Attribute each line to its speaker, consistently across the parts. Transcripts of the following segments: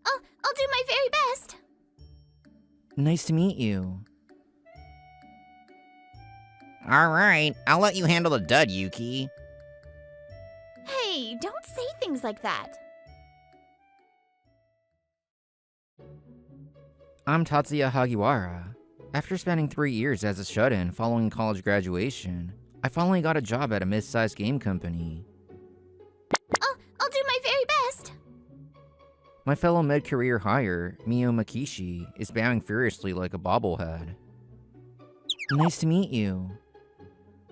Speaker 1: I'll do my very best.
Speaker 2: Nice to meet you.
Speaker 3: Alright, I'll let you handle the dud, Yuki.
Speaker 1: Hey, don't say things like that.
Speaker 2: I'm Tatsuya Hagiwara. After spending 3 years as a shut-in following college graduation, I finally got a job at a mid-sized game company.
Speaker 1: I'll do my very best.
Speaker 2: My fellow mid-career hire, Mio Makishi, is bowing furiously like a bobblehead. Nice to meet you.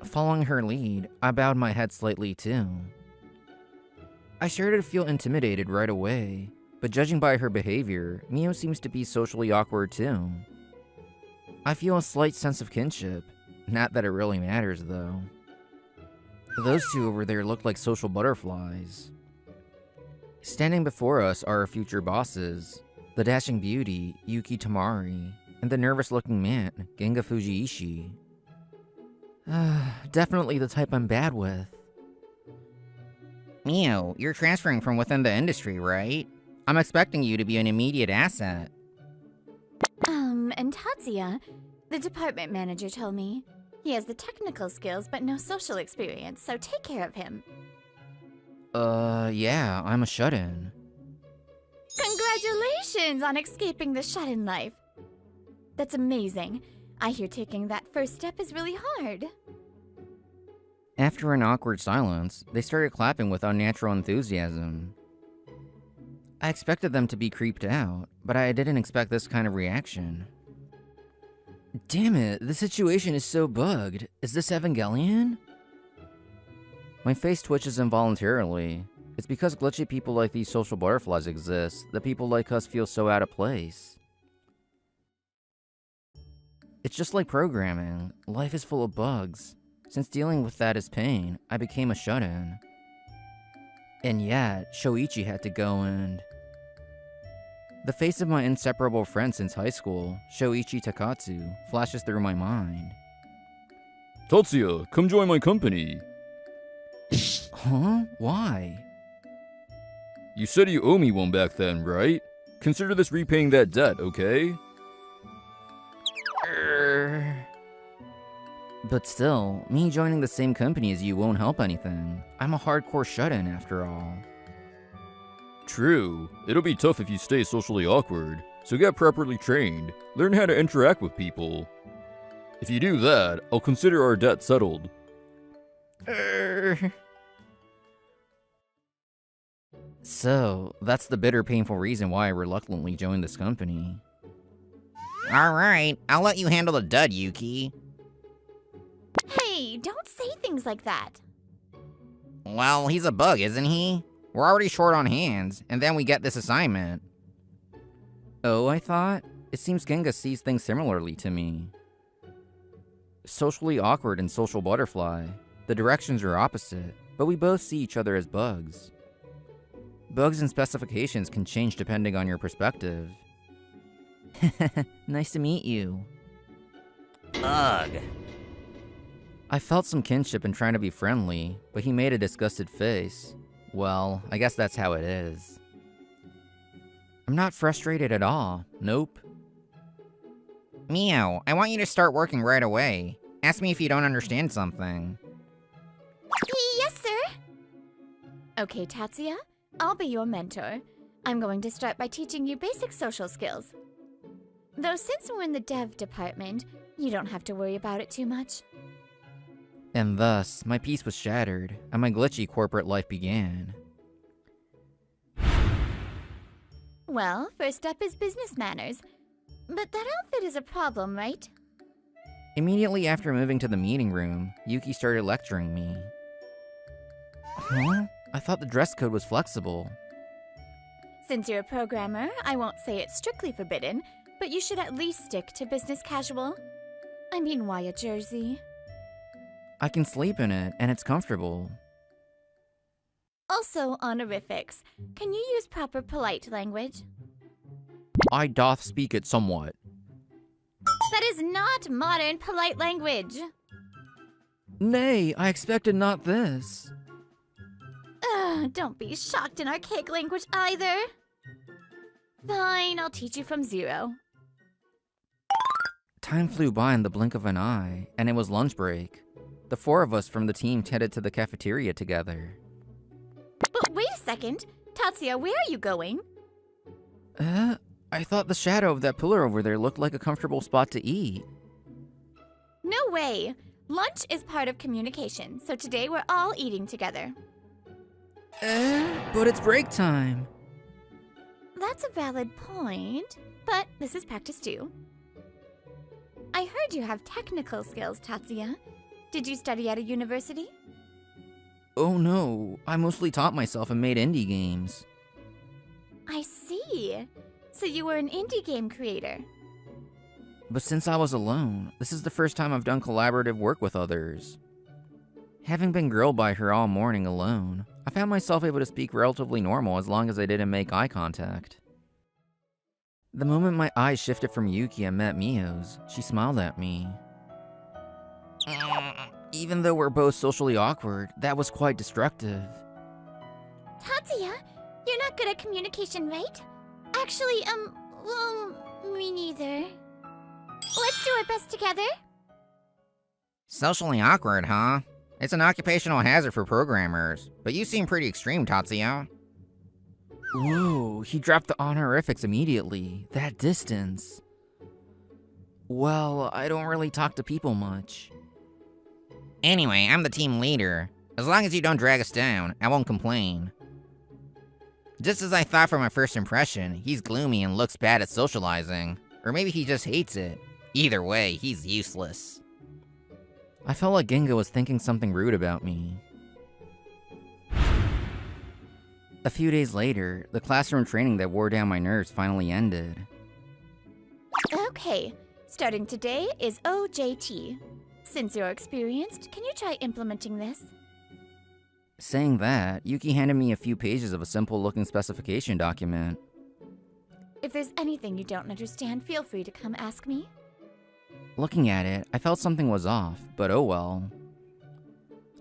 Speaker 2: Following her lead, I bowed my head slightly too. I started to feel intimidated right away, but judging by her behavior, Mio seems to be socially awkward too. I feel a slight sense of kinship, not that it really matters though. Those two over there look like social butterflies. Standing before us are our future bosses, the dashing beauty, Yuki Tamari, and the nervous-looking man, Genga Fujiishi. Definitely the type I'm bad with.
Speaker 3: Mio, you're transferring from within the industry, right? I'm expecting you to be an immediate asset.
Speaker 1: And Tatsuya, the department manager told me. He has the technical skills but no social experience, so take care of him.
Speaker 2: Yeah, I'm a shut-in.
Speaker 1: Congratulations on escaping the shut-in life. That's amazing. I hear taking that first step is really hard.
Speaker 2: After an awkward silence, they started clapping with unnatural enthusiasm. I expected them to be creeped out, but I didn't expect this kind of reaction. Damn it, the situation is so bugged. Is this Evangelion? My face twitches involuntarily. It's because glitchy people like these social butterflies exist that people like us feel so out of place. It's just like programming. Life is full of bugs. Since dealing with that is pain, I became a shut-in. And yet, Shoichi had to go and... The face of my inseparable friend since high school, Shoichi Takatsu, flashes through my mind.
Speaker 4: Tatsuya, come join my company.
Speaker 2: Huh? Why?
Speaker 4: You said you owe me one back then, right? Consider this repaying that debt, okay?
Speaker 2: But still, me joining the same company as you won't help anything. I'm a hardcore shut-in after all.
Speaker 4: True. It'll be tough if you stay socially awkward, so get properly trained. Learn how to interact with people. If you do that, I'll consider our debt settled.
Speaker 2: So, that's the bitter, painful reason why I reluctantly joined this company.
Speaker 3: Alright, I'll let you handle the dud, Yuki.
Speaker 1: Hey, don't say things like that.
Speaker 3: Well, he's a bug, isn't he? We're already short on hands, and then we get this assignment.
Speaker 2: Oh, I thought? It seems Genga sees things similarly to me. Socially awkward and social butterfly. The directions are opposite, but we both see each other as bugs. Bugs and specifications can change depending on your perspective. Nice to meet you.
Speaker 3: Ugh.
Speaker 2: I felt some kinship in trying to be friendly, but he made a disgusted face. Well, I guess that's how it is. I'm not frustrated at all. Nope.
Speaker 3: Mio, I want you to start working right away. Ask me if you don't understand something.
Speaker 1: Yes, sir. Okay, Tatsuya, I'll be your mentor. I'm going to start by teaching you basic social skills. Though since we're in the dev department, you don't have to worry about it too much.
Speaker 2: And thus, my peace was shattered, and my glitchy corporate life began.
Speaker 1: Well, first up is business manners. But that outfit is a problem, right?
Speaker 2: Immediately after moving to the meeting room, Yuki started lecturing me. Huh? I thought the dress code was flexible.
Speaker 1: Since you're a programmer, I won't say it's strictly forbidden, but you should at least stick to business casual. I mean, why a jersey?
Speaker 2: I can sleep in it, and it's comfortable.
Speaker 1: Also, honorifics. Can you use proper polite language?
Speaker 2: I doth speak it somewhat.
Speaker 1: That is not modern polite language.
Speaker 2: Nay, I expected not this.
Speaker 1: Ugh, don't be shocked in archaic language either. Fine, I'll teach you from zero.
Speaker 2: Time flew by in the blink of an eye, and it was lunch break. The 4 of us from the team headed to the cafeteria together.
Speaker 1: But wait a second. Tatsuya, where are you going?
Speaker 2: I thought the shadow of that pillar over there looked like a comfortable spot to eat.
Speaker 1: No way. Lunch is part of communication, so today we're all eating together.
Speaker 2: But it's break time.
Speaker 1: That's a valid point, but this is practice too. I heard you have technical skills, Tatsuya. Did you study at a university?
Speaker 2: Oh no, I mostly taught myself and made indie games.
Speaker 1: I see. So you were an indie game creator.
Speaker 2: But since I was alone, this is the first time I've done collaborative work with others. Having been grilled by her all morning alone, I found myself able to speak relatively normal as long as I didn't make eye contact. The moment my eyes shifted from Yuki and met Mio's, she smiled at me. Even though we're both socially awkward, that was quite destructive.
Speaker 1: Tatsuya, you're not good at communication, right? Actually, me neither. Let's do our best together.
Speaker 3: Socially awkward, huh? It's an occupational hazard for programmers, but you seem pretty extreme, Tatsuya.
Speaker 2: Whoa, he dropped the honorifics immediately. That distance. Well, I don't really talk to people much.
Speaker 3: Anyway, I'm the team leader. As long as you don't drag us down, I won't complain. Just as I thought from my first impression, he's gloomy and looks bad at socializing. Or maybe he just hates it. Either way, he's useless.
Speaker 2: I felt like Ginga was thinking something rude about me. A few days later, the classroom training that wore down my nerves finally ended.
Speaker 1: Okay, starting today is OJT. Since you're experienced, can you try implementing this?
Speaker 2: Saying that, Yuki handed me a few pages of a simple-looking specification document.
Speaker 1: If there's anything you don't understand, feel free to come ask me.
Speaker 2: Looking at it, I felt something was off, but oh well.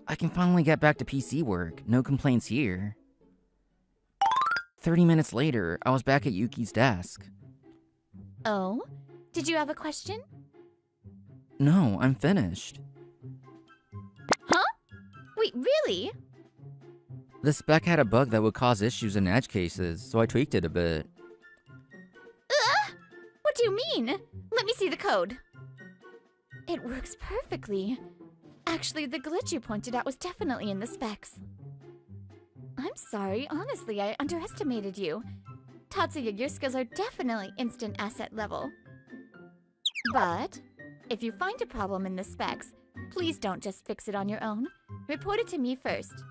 Speaker 2: I can finally get back to PC work, no complaints here. 30 minutes later, I was back at Yuki's desk.
Speaker 1: Oh? Did you have a question?
Speaker 2: No, I'm finished.
Speaker 1: Huh? Wait, really?
Speaker 2: The spec had a bug that would cause issues in edge cases, so I tweaked it a bit.
Speaker 1: What do you mean? Let me see the code. It works perfectly. Actually, the glitch you pointed out was definitely in the specs. I'm sorry, honestly, I underestimated you. Tatsuya, your skills are definitely instant asset level. But, if you find a problem in the specs, please don't just fix it on your own. Report it to me first.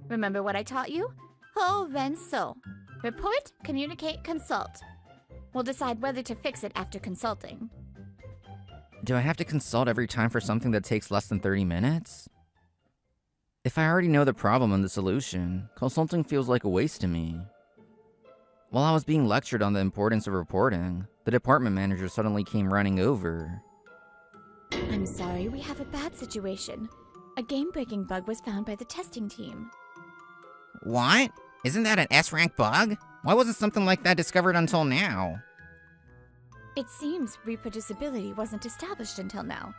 Speaker 1: Remember what I taught you? Ho, ren, so. Report, communicate, consult. We'll decide whether to fix it after consulting.
Speaker 2: Do I have to consult every time for something that takes less than 30 minutes? If I already know the problem and the solution, consulting feels like a waste to me. While I was being lectured on the importance of reporting, the department manager suddenly came running over.
Speaker 1: I'm sorry, we have a bad situation. A game-breaking bug was found by the testing team.
Speaker 3: What? Isn't that an S-rank bug? Why wasn't something like that discovered until now?
Speaker 1: It seems reproducibility wasn't established until now,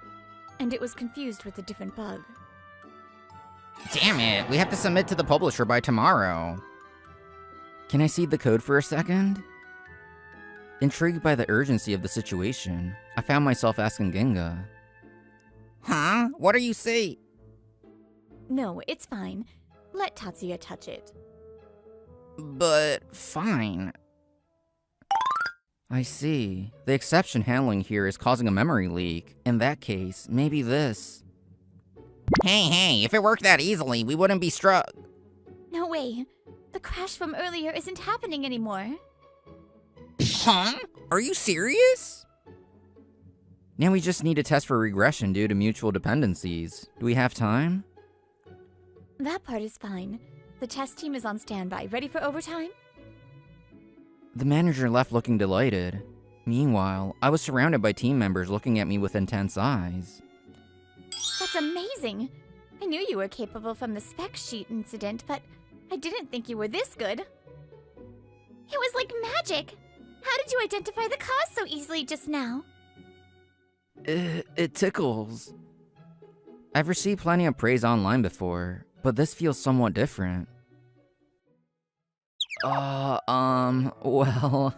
Speaker 1: and it was confused with a different bug.
Speaker 3: Damn it, we have to submit to the publisher by tomorrow.
Speaker 2: Can I see the code for a second? Intrigued by the urgency of the situation, I found myself asking Ginga.
Speaker 3: Huh? What are you saying?
Speaker 1: No, it's fine. Let Tatsuya touch it.
Speaker 3: But fine.
Speaker 2: I see. The exception handling here is causing a memory leak. In that case, maybe this.
Speaker 3: Hey, if it worked that easily, we wouldn't be struck.
Speaker 1: No way. The crash from earlier isn't happening anymore.
Speaker 3: Huh? Are you serious?
Speaker 2: Now we just need to test for regression due to mutual dependencies. Do we have time?
Speaker 1: That part is fine. The test team is on standby, ready for overtime?
Speaker 2: The manager left looking delighted. Meanwhile, I was surrounded by team members looking at me with intense eyes.
Speaker 1: That's amazing! I knew you were capable from the spec sheet incident, but I didn't think you were this good. It was like magic! How did you identify the cause so easily just now?
Speaker 2: It tickles. I've received plenty of praise online before, but this feels somewhat different. Well...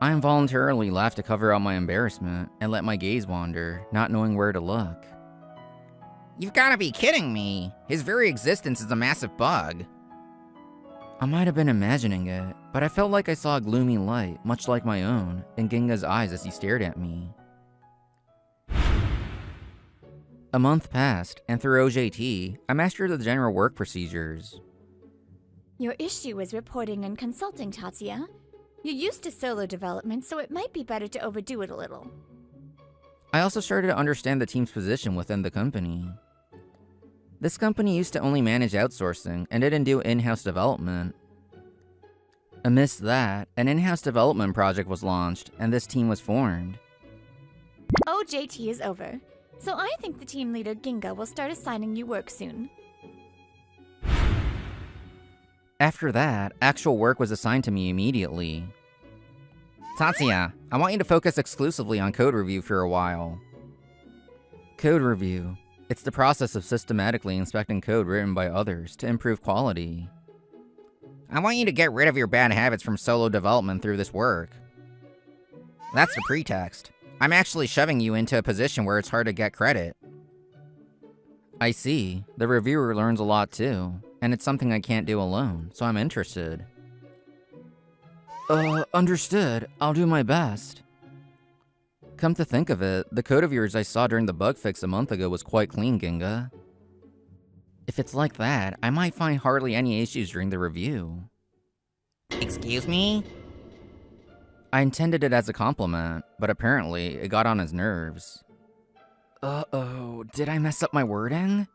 Speaker 2: I involuntarily laughed to cover up my embarrassment and let my gaze wander, not knowing where to look.
Speaker 3: You've gotta be kidding me. His very existence is a massive bug.
Speaker 2: I might have been imagining it, but I felt like I saw a gloomy light, much like my own, in Ginga's eyes as he stared at me. A month passed, and through OJT, I mastered the general work procedures.
Speaker 1: Your issue is reporting and consulting, Tatsuya. You're used to solo development, so it might be better to overdo it a little.
Speaker 2: I also started to understand the team's position within the company. This company used to only manage outsourcing and didn't do in-house development. Amidst that, an in-house development project was launched, and this team was formed.
Speaker 1: OJT is over, so I think the team leader Ginga will start assigning you work soon.
Speaker 2: After that, actual work was assigned to me immediately.
Speaker 3: Tatsuya, I want you to focus exclusively on code review for a while.
Speaker 2: Code review. It's the process of systematically inspecting code written by others to improve quality.
Speaker 3: I want you to get rid of your bad habits from solo development through this work. That's the pretext. I'm actually shoving you into a position where it's hard to get credit.
Speaker 2: I see. The reviewer learns a lot too, and it's something I can't do alone, so I'm interested. Understood. I'll do my best. Come to think of it, the code of yours I saw during the bug fix a month ago was quite clean, Ginga. If it's like that, I might find hardly any issues during the review.
Speaker 3: Excuse me?
Speaker 2: I intended it as a compliment, but apparently it got on his nerves. Uh-oh, did I mess up my wording?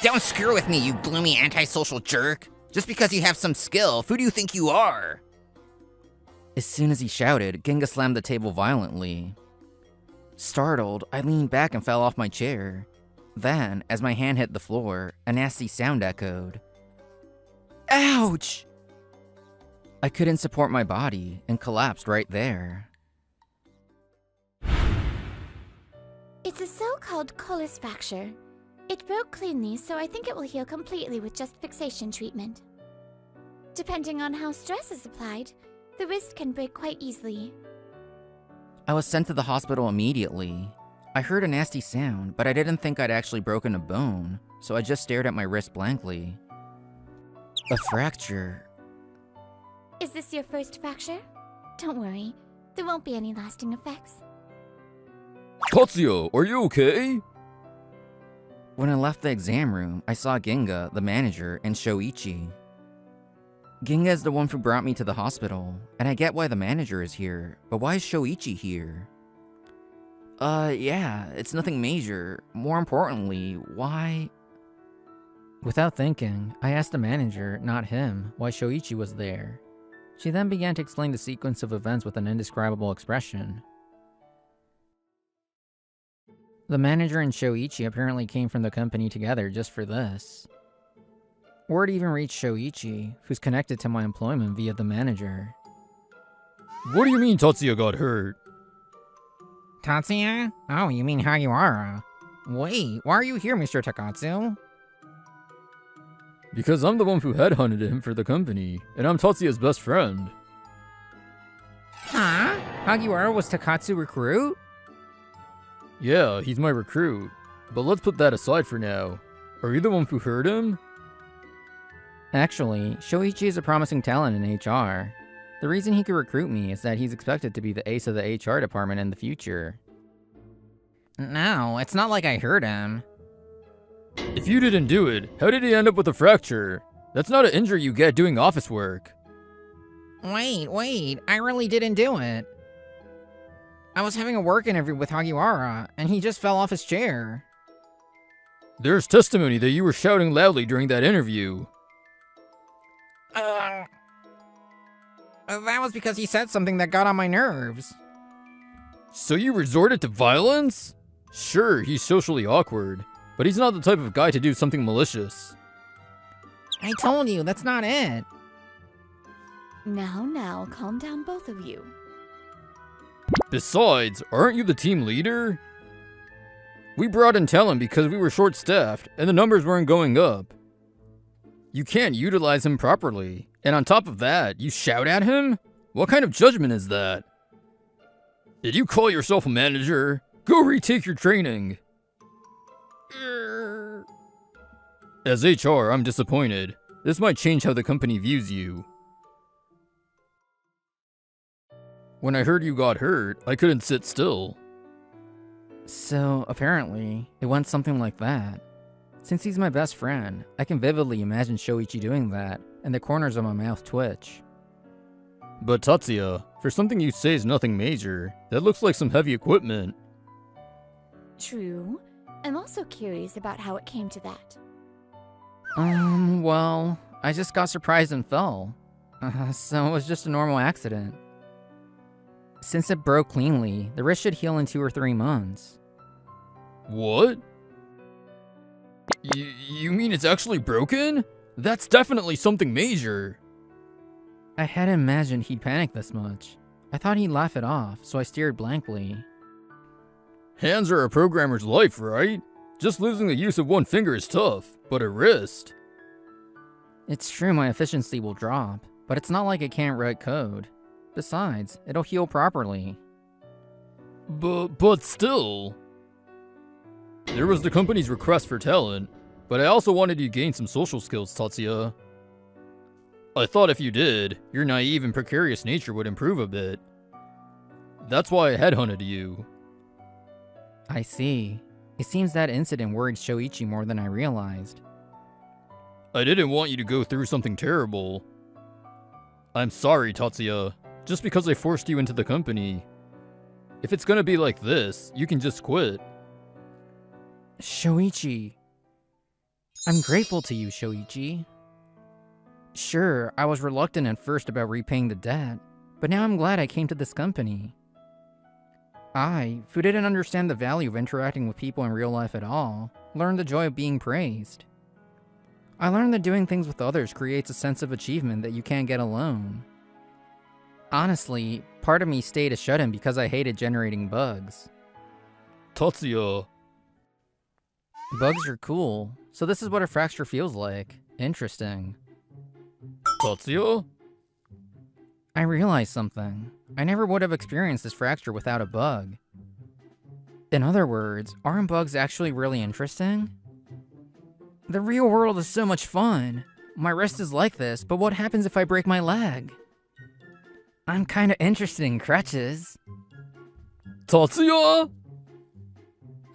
Speaker 3: Don't screw with me, you gloomy antisocial jerk! Just because you have some skill, who do you think you are?
Speaker 2: As soon as he shouted, Ginga slammed the table violently. Startled, I leaned back and fell off my chair. Then, as my hand hit the floor, a nasty sound echoed. Ouch! I couldn't support my body and collapsed right there.
Speaker 1: It's a so-called Collis fracture. It broke cleanly, so I think it will heal completely with just fixation treatment. Depending on how stress is applied, the wrist can break quite easily.
Speaker 2: I was sent to the hospital immediately. I heard a nasty sound, but I didn't think I'd actually broken a bone, so I just stared at my wrist blankly. A fracture.
Speaker 1: Is this your first fracture? Don't worry, there won't be any lasting effects.
Speaker 4: Tatsuya, are you okay?
Speaker 2: When I left the exam room, I saw Ginga, the manager, and Shoichi. Ginga is the one who brought me to the hospital, and I get why the manager is here, but why is Shoichi here? Yeah, it's nothing major. More importantly, why... Without thinking, I asked the manager, not him, why Shoichi was there. She then began to explain the sequence of events with an indescribable expression. The manager and Shoichi apparently came from the company together just for this. Word even reached Shoichi, who's connected to my employment via the manager.
Speaker 4: What do you mean Tatsuya got hurt?
Speaker 3: Tatsuya? Oh, you mean Hagiwara. Wait, why are you here, Mr. Takatsu?
Speaker 4: Because I'm the one who headhunted him for the company, and I'm Tatsuya's best friend.
Speaker 3: Huh? Hagiwara was Takatsu recruit?
Speaker 4: Yeah, he's my recruit. But let's put that aside for now. Are you the one who hurt him?
Speaker 2: Actually, Shoichi is a promising talent in HR. The reason he could recruit me is that he's expected to be the ace of the HR department in the future.
Speaker 3: No, it's not like I hurt him.
Speaker 4: If you didn't do it, how did he end up with a fracture? That's not an injury you get doing office work.
Speaker 3: Wait, I really didn't do it. I was having a work interview with Hagiwara, and he just fell off his chair.
Speaker 4: There's testimony that you were shouting loudly during that interview.
Speaker 3: That was because he said something that got on my nerves.
Speaker 4: So you resorted to violence? Sure, he's socially awkward, but he's not the type of guy to do something malicious.
Speaker 3: I told you, that's not it.
Speaker 1: Now, calm down, both of you.
Speaker 4: Besides, aren't you the team leader? We brought in talent because we were short-staffed and the numbers weren't going up. You can't utilize him properly, and on top of that, you shout at him? What kind of judgment is that? Did you call yourself a manager? Go retake your training. As HR, I'm disappointed. This might change how the company views you. When I heard you got hurt, I couldn't sit still.
Speaker 2: So, apparently, it went something like that. Since he's my best friend, I can vividly imagine Shoichi doing that, and the corners of my mouth twitch.
Speaker 4: But Tatsuya, for something you say is nothing major, that looks like some heavy equipment.
Speaker 1: True. I'm also curious about how it came to that.
Speaker 2: Well, I just got surprised and fell. So it was just a normal accident. Since it broke cleanly, the wrist should heal in 2 or 3 months.
Speaker 4: What? You mean it's actually broken? That's definitely something major.
Speaker 2: I hadn't imagined he'd panic this much. I thought he'd laugh it off, so I stared blankly.
Speaker 4: Hands are a programmer's life, right? Just losing the use of one finger is tough, but a wrist.
Speaker 2: It's true my efficiency will drop, but it's not like I can't write code. Besides, it'll heal properly.
Speaker 4: But still. There was the company's request for talent, but I also wanted you to gain some social skills, Tatsuya. I thought if you did, your naive and precarious nature would improve a bit. That's why I headhunted you.
Speaker 2: I see. It seems that incident worried Shoichi more than I realized.
Speaker 4: I didn't want you to go through something terrible. I'm sorry, Tatsuya. Just because I forced you into the company. If it's gonna be like this, you can just quit.
Speaker 2: Shoichi. I'm grateful to you, Shoichi. Sure, I was reluctant at first about repaying the debt, but now I'm glad I came to this company. I, who didn't understand the value of interacting with people in real life at all, learned the joy of being praised. I learned that doing things with others creates a sense of achievement that you can't get alone. Honestly, part of me stayed a shut-in because I hated generating bugs.
Speaker 4: Tatsuya.
Speaker 2: Bugs are cool, so this is what a fracture feels like. Interesting.
Speaker 4: Tatsuya?
Speaker 2: I realized something. I never would have experienced this fracture without a bug. In other words, aren't bugs actually really interesting? The real world is so much fun. My wrist is like this, but what happens if I break my leg? I'm kinda interested in crutches.
Speaker 4: Tatsuya?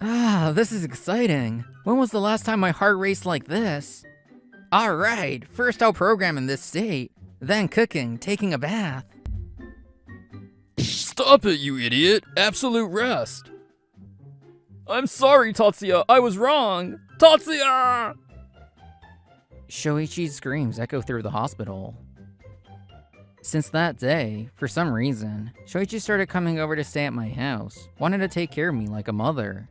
Speaker 2: Ah, this is exciting. When was the last time my heart raced like this? Alright, first I'll program in this state, then cooking, taking a bath.
Speaker 4: Stop it, you idiot! Absolute rest! I'm sorry, Tatsuya, I was wrong! Tatsuya!
Speaker 2: Shoichi's screams echo through the hospital. Since that day, for some reason, Shoichi started coming over to stay at my house, wanted to take care of me like a mother.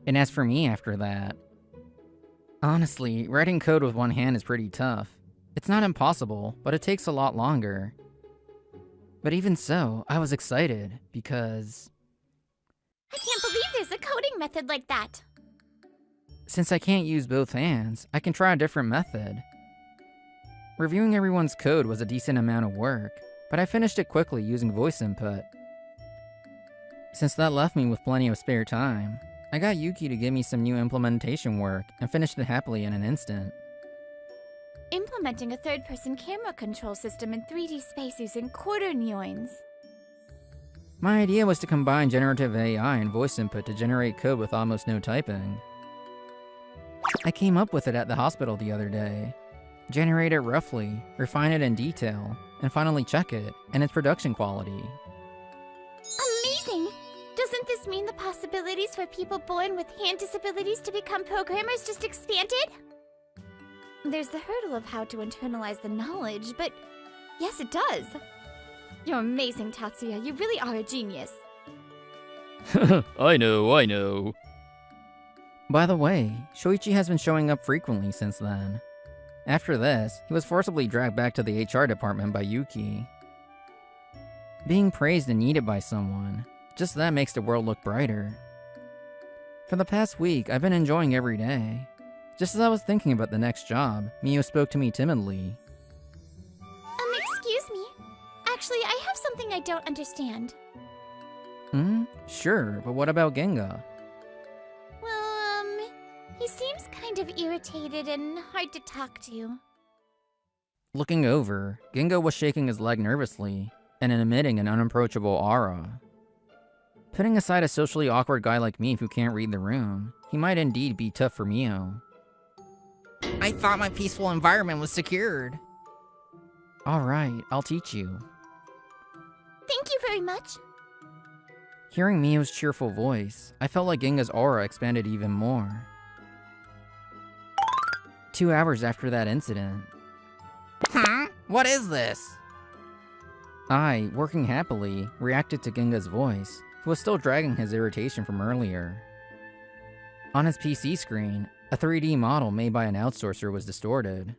Speaker 2: And as for me after that, honestly, writing code with one hand is pretty tough. It's not impossible, but it takes a lot longer. But even so, I was excited, because
Speaker 1: I can't believe there's a coding method like that.
Speaker 2: since I can't use both hands, I can try a different method. Reviewing everyone's code was a decent amount of work, but I finished it quickly using voice input. Since that left me with plenty of spare time, I got Yuki to give me some new implementation work and finished it happily in an instant.
Speaker 1: Implementing a third-person camera control system in 3D space using quarter neurons.
Speaker 2: My idea was to combine generative AI and voice input to generate code with almost no typing. I came up with it at the hospital the other day. Generate it roughly, refine it in detail, and finally check it and its production quality.
Speaker 1: Amazing! Doesn't this mean the possibilities for people born with hand disabilities to become programmers just expanded? There's the hurdle of how to internalize the knowledge, but yes, it does. You're amazing, Tatsuya. You really are a genius.
Speaker 4: I know.
Speaker 2: By the way, Shoichi has been showing up frequently since then. After this, he was forcibly dragged back to the HR department by Yuki. Being praised and needed by someone, just that makes the world look brighter. For the past week, I've been enjoying every day. Just as I was thinking about the next job, Mio spoke to me timidly.
Speaker 1: Excuse me. Actually, I have something I don't understand.
Speaker 2: Sure, but what about Genga?
Speaker 1: Well, he seems kind of irritated and hard to talk to.
Speaker 2: Looking over, Genga was shaking his leg nervously and emitting an unapproachable aura. Putting aside a socially awkward guy like me who can't read the room, he might indeed be tough for Mio.
Speaker 3: I thought my peaceful environment was secured.
Speaker 2: Alright, I'll teach you.
Speaker 1: Thank you very much.
Speaker 2: Hearing Mio's cheerful voice, I felt like Genga's aura expanded even more. 2 hours after that incident,
Speaker 3: Huh? What is this?
Speaker 2: I, working happily, reacted to Genga's voice, who was still dragging his irritation from earlier. On his PC screen, a 3D model made by an outsourcer was distorted.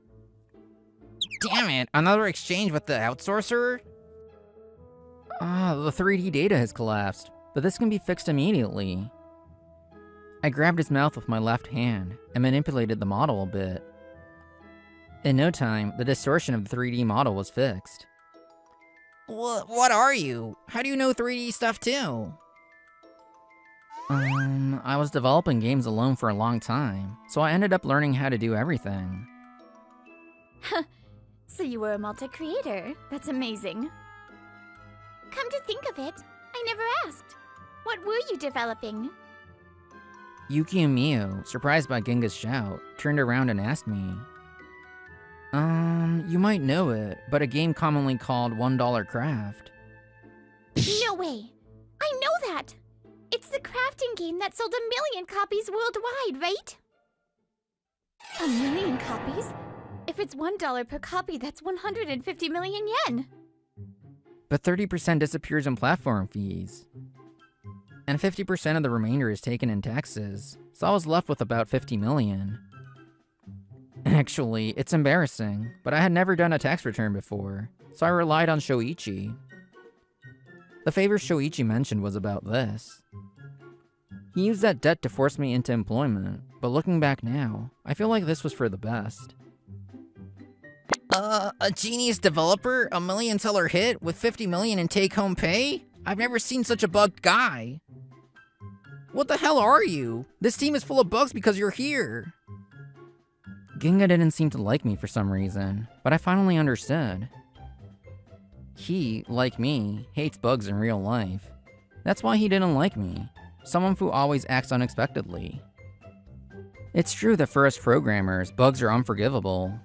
Speaker 3: Damn it, another exchange with the outsourcer?
Speaker 2: The 3D data has collapsed, but this can be fixed immediately. I grabbed his mouth with my left hand and manipulated the model a bit. In no time, the distortion of the 3D model was fixed.
Speaker 3: What are you? How do you know 3D stuff too?
Speaker 2: I was developing games alone for a long time, so I ended up learning how to do everything.
Speaker 1: So you were a multi-creator. That's amazing. Come to think of it, I never asked. What were you developing?
Speaker 2: Yuki and Mio, surprised by Genga's shout, turned around and asked me. You might know it, but a game commonly called $1 Craft.
Speaker 1: No way! I know that! It's the crafting game that sold 1 million copies worldwide, right? 1 million copies? If it's $1 per copy, that's 150 million yen!
Speaker 2: But 30% disappears in platform fees. And 50% of the remainder is taken in taxes, so I was left with about 50 million. Actually, it's embarrassing, but I had never done a tax return before, so I relied on Shoichi. The favor Shoichi mentioned was about this. He used that debt to force me into employment, but looking back now, I feel like this was for the best.
Speaker 3: A genius developer? A million-seller hit with 50 million in take-home pay? I've never seen such a bugged guy. What the hell are you? This team is full of bugs because you're here.
Speaker 2: Genga didn't seem to like me for some reason, but I finally understood. He, like me, hates bugs in real life. That's why he didn't like me. Someone who always acts unexpectedly. It's true that for us programmers, bugs are unforgivable.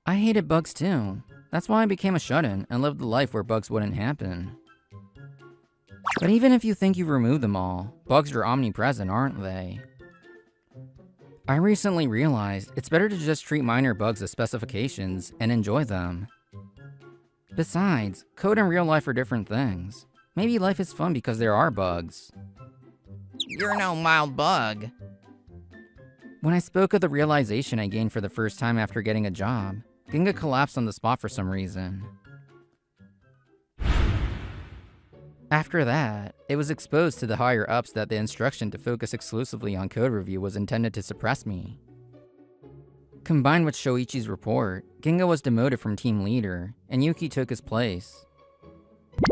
Speaker 2: I hated bugs too. That's why I became a shut-in and lived a life where bugs wouldn't happen. But even if you think you've removed them all, bugs are omnipresent, aren't they? I recently realized it's better to just treat minor bugs as specifications and enjoy them. Besides, code and real life are different things. Maybe life is fun because there are bugs.
Speaker 3: You're no mild bug.
Speaker 2: When I spoke of the realization I gained for the first time after getting a job, Genga collapsed on the spot for some reason. After that, it was exposed to the higher-ups that the instruction to focus exclusively on code review was intended to suppress me. Combined with Shoichi's report, Genga was demoted from team leader, and Yuki took his place.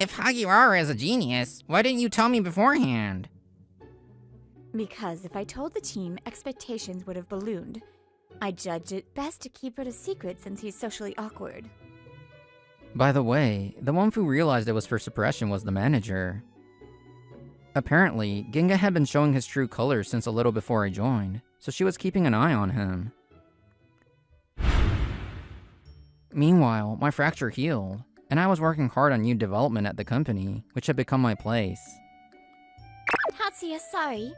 Speaker 3: If Hagiwara is a genius, why didn't you tell me beforehand?
Speaker 1: Because if I told the team, expectations would have ballooned. I judged it best to keep it a secret since he's socially awkward.
Speaker 2: By the way, the one who realized it was for suppression was the manager. Apparently, Genga had been showing his true colors since a little before I joined, so she was keeping an eye on him. Meanwhile, my fracture healed, and I was working hard on new development at the company, which had become my place.
Speaker 1: Tatsuya, sorry,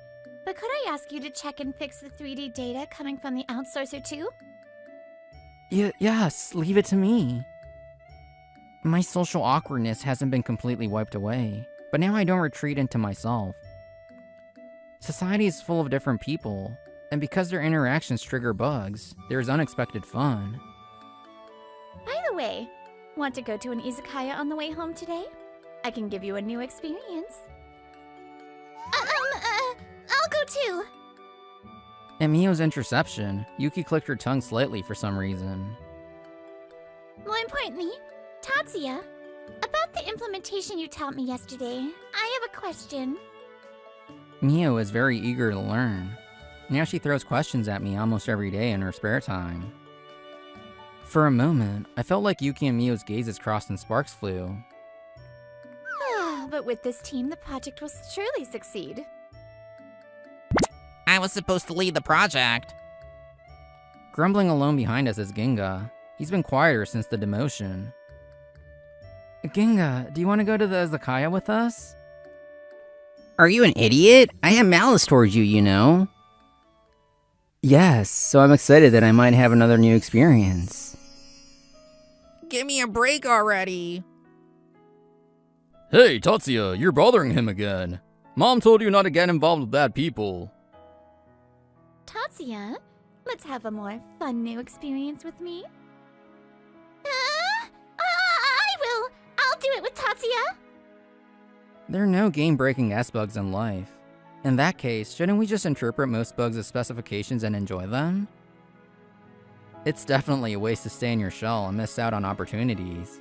Speaker 1: but could I ask you to check and fix the 3D data coming from the outsourcer too?
Speaker 2: Yes, leave it to me. My social awkwardness hasn't been completely wiped away, but now I don't retreat into myself. Society is full of different people, And because their interactions trigger bugs, there's unexpected fun.
Speaker 1: By the way, want to go to an izakaya on the way home today? I can give you a new experience. I'll go too.
Speaker 2: At Mio's interception, Yuki clicked her tongue slightly for some reason.
Speaker 1: More importantly, Tatsuya, about the implementation you taught me yesterday, I have a question.
Speaker 2: Mio is very eager to learn. Now she throws questions at me almost every day in her spare time. For a moment, I felt like Yuki and Mio's gazes crossed and sparks flew.
Speaker 1: But with this team, the project will surely succeed.
Speaker 3: I was supposed to lead the project.
Speaker 2: Grumbling alone behind us is Ginga. He's been quieter since the demotion. Ginga, do you want to go to the izakaya with us?
Speaker 5: Are you an idiot? I have malice towards you, you know.
Speaker 2: Yes, so I'm excited that I might have another new experience.
Speaker 3: Give me a break already.
Speaker 4: Hey, Tatsuya, you're bothering him again. Mom told you not to get involved with bad people.
Speaker 1: Tatsuya, let's have a more fun new experience with me. I will. I'll do it with Tatsuya.
Speaker 2: There are no game-breaking S-bugs in life. In that case, shouldn't we just interpret most bugs as specifications and enjoy them? It's definitely a waste to stay in your shell and miss out on opportunities.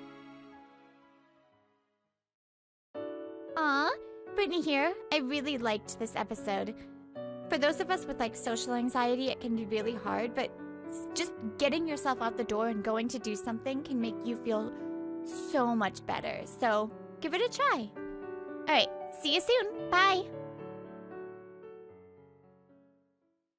Speaker 1: Aw, Brittany here. I really liked this episode. For those of us with social anxiety, it can be really hard, but just getting yourself out the door and going to do something can make you feel so much better. So give it a try. Alright, see you soon. Bye.